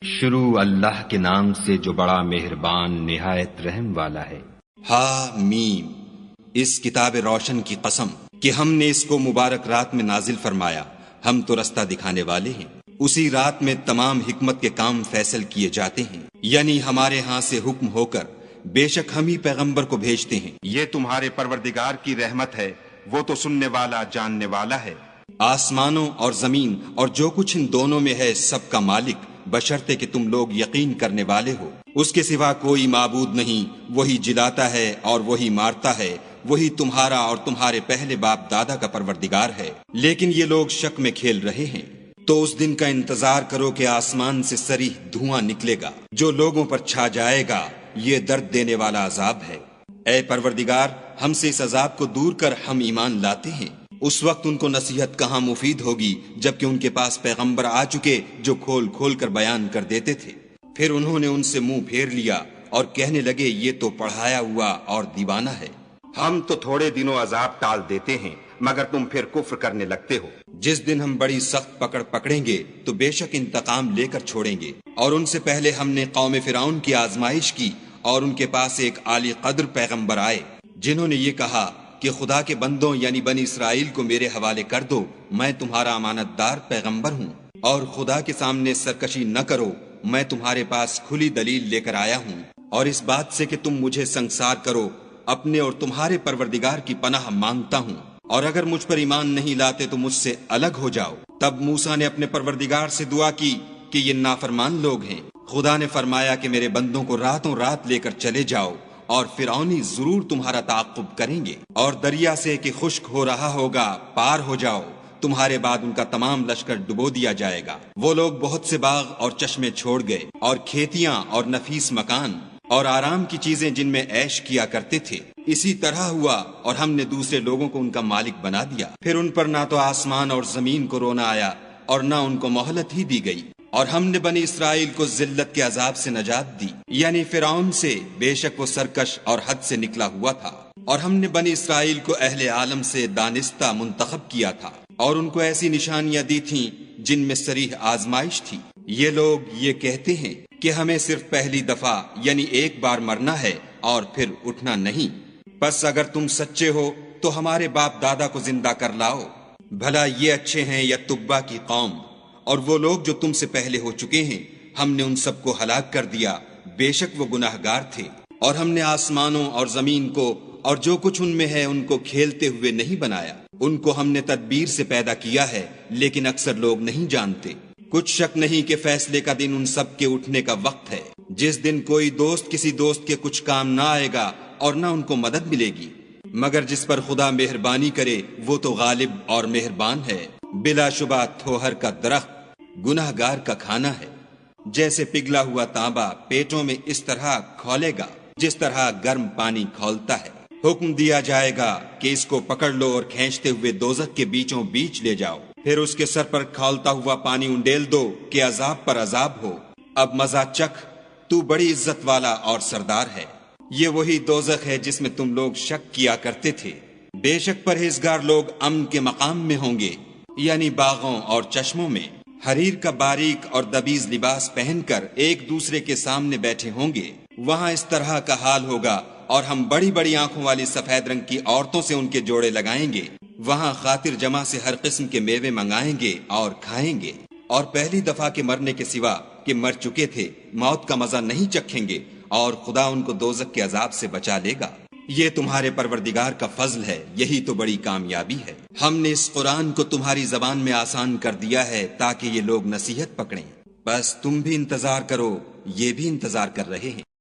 شروع اللہ کے نام سے جو بڑا مہربان نہایت رحم والا ہے۔ ہا میم، اس کتاب روشن کی قسم کہ ہم نے اس کو مبارک رات میں نازل فرمایا، ہم تو رستہ دکھانے والے ہیں۔ اسی رات میں تمام حکمت کے کام فیصل کیے جاتے ہیں، یعنی ہمارے ہاں سے حکم ہو کر بے شک ہم ہی پیغمبر کو بھیجتے ہیں۔ یہ تمہارے پروردگار کی رحمت ہے، وہ تو سننے والا جاننے والا ہے۔ آسمانوں اور زمین اور جو کچھ ان دونوں میں ہے سب کا مالک، بشرطے کہ تم لوگ یقین کرنے والے ہو۔ اس کے سوا کوئی معبود نہیں، وہی جلاتا ہے اور وہی مارتا ہے، وہی تمہارا اور تمہارے پہلے باپ دادا کا پروردگار ہے، لیکن یہ لوگ شک میں کھیل رہے ہیں۔ تو اس دن کا انتظار کرو کہ آسمان سے صریح دھواں نکلے گا جو لوگوں پر چھا جائے گا، یہ درد دینے والا عذاب ہے۔ اے پروردگار، ہم سے اس عذاب کو دور کر، ہم ایمان لاتے ہیں۔ اس وقت ان کو نصیحت کہاں مفید ہوگی جبکہ ان کے پاس پیغمبر آ چکے جو کھول کھول کر بیان کر دیتے تھے۔ پھر انہوں نے ان سے منہ پھیر لیا اور کہنے لگے یہ تو پڑھایا ہوا اور دیوانہ ہے۔ ہم تو تھوڑے دنوں عذاب ٹال دیتے ہیں مگر تم پھر کفر کرنے لگتے ہو۔ جس دن ہم بڑی سخت پکڑیں گے تو بے شک انتقام لے کر چھوڑیں گے۔ اور ان سے پہلے ہم نے قوم فرعون کی آزمائش کی اور ان کے پاس ایک عالی قدر پیغمبر آئے جنہوں نے یہ کہا کہ خدا کے بندوں یعنی بنی اسرائیل کو میرے حوالے کر دو، میں تمہارا امانت دار پیغمبر ہوں، اور خدا کے سامنے سرکشی نہ کرو، میں تمہارے پاس کھلی دلیل لے کر آیا ہوں، اور اس بات سے کہ تم مجھے سنگسار کرو اپنے اور تمہارے پروردگار کی پناہ مانگتا ہوں، اور اگر مجھ پر ایمان نہیں لاتے تو مجھ سے الگ ہو جاؤ۔ تب موسیٰ نے اپنے پروردگار سے دعا کی کہ یہ نافرمان لوگ ہیں۔ خدا نے فرمایا کہ میرے بندوں کو راتوں رات لے کر چلے جاؤ، اور فرعونی ضرور تمہارا تعاقب کریں گے، اور دریا سے کہ خشک ہو رہا ہوگا پار ہو جاؤ، تمہارے بعد ان کا تمام لشکر ڈبو دیا جائے گا۔ وہ لوگ بہت سے باغ اور چشمے چھوڑ گئے، اور کھیتیاں اور نفیس مکان اور آرام کی چیزیں جن میں عیش کیا کرتے تھے۔ اسی طرح ہوا اور ہم نے دوسرے لوگوں کو ان کا مالک بنا دیا۔ پھر ان پر نہ تو آسمان اور زمین کو رونا آیا اور نہ ان کو مہلت ہی دی گئی، اور ہم نے بنی اسرائیل کو ذلت کے عذاب سے نجات دی، یعنی فرعون سے، بے شک وہ سرکش اور حد سے نکلا ہوا تھا۔ اور ہم نے بنی اسرائیل کو اہل عالم سے دانستہ منتخب کیا تھا، اور ان کو ایسی نشانیاں دی تھیں جن میں صریح آزمائش تھی۔ یہ لوگ یہ کہتے ہیں کہ ہمیں صرف پہلی دفعہ یعنی ایک بار مرنا ہے اور پھر اٹھنا نہیں، پس اگر تم سچے ہو تو ہمارے باپ دادا کو زندہ کر لاؤ، بھلا یہ اچھے ہیں یا تبا کی قوم؟ اور وہ لوگ جو تم سے پہلے ہو چکے ہیں ہم نے ان سب کو ہلاک کر دیا، بے شک وہ گناہ گار تھے۔ اور ہم نے آسمانوں اور زمین کو اور جو کچھ ان میں ہے ان کو کھیلتے ہوئے نہیں بنایا، ان کو ہم نے تدبیر سے پیدا کیا ہے، لیکن اکثر لوگ نہیں جانتے۔ کچھ شک نہیں کہ فیصلے کا دن ان سب کے اٹھنے کا وقت ہے، جس دن کوئی دوست کسی دوست کے کچھ کام نہ آئے گا اور نہ ان کو مدد ملے گی، مگر جس پر خدا مہربانی کرے وہ تو غالب اور مہربان ہے۔ بلا شبہ تھوہر کا درخت گناہ گار کا کھانا ہے، جیسے پگھلا ہوا تانبا پیٹوں میں اس طرح کھولے گا جس طرح گرم پانی کھولتا ہے۔ حکم دیا جائے گا کہ اس کو پکڑ لو اور کھینچتے ہوئے دوزخ کے بیچوں بیچ لے جاؤ، پھر اس کے سر پر کھولتا ہوا پانی انڈیل دو کہ عذاب پر عذاب ہو، اب مزہ چکھ، تو بڑی عزت والا اور سردار ہے۔ یہ وہی دوزخ ہے جس میں تم لوگ شک کیا کرتے تھے۔ بے شک پرہیزگار لوگ امن کے مقام میں ہوں گے، یعنی باغوں اور چشموں میں، حریر کا باریک اور دبیز لباس پہن کر ایک دوسرے کے سامنے بیٹھے ہوں گے۔ وہاں اس طرح کا حال ہوگا، اور ہم بڑی بڑی آنکھوں والی سفید رنگ کی عورتوں سے ان کے جوڑے لگائیں گے۔ وہاں خاطر جمع سے ہر قسم کے میوے منگائیں گے اور کھائیں گے، اور پہلی دفعہ کے مرنے کے سوا کہ مر چکے تھے موت کا مزہ نہیں چکھیں گے، اور خدا ان کو دوزخ کے عذاب سے بچا لے گا۔ یہ تمہارے پروردگار کا فضل ہے، یہی تو بڑی کامیابی ہے۔ ہم نے اس قرآن کو تمہاری زبان میں آسان کر دیا ہے تاکہ یہ لوگ نصیحت پکڑیں، بس تم بھی انتظار کرو، یہ بھی انتظار کر رہے ہیں۔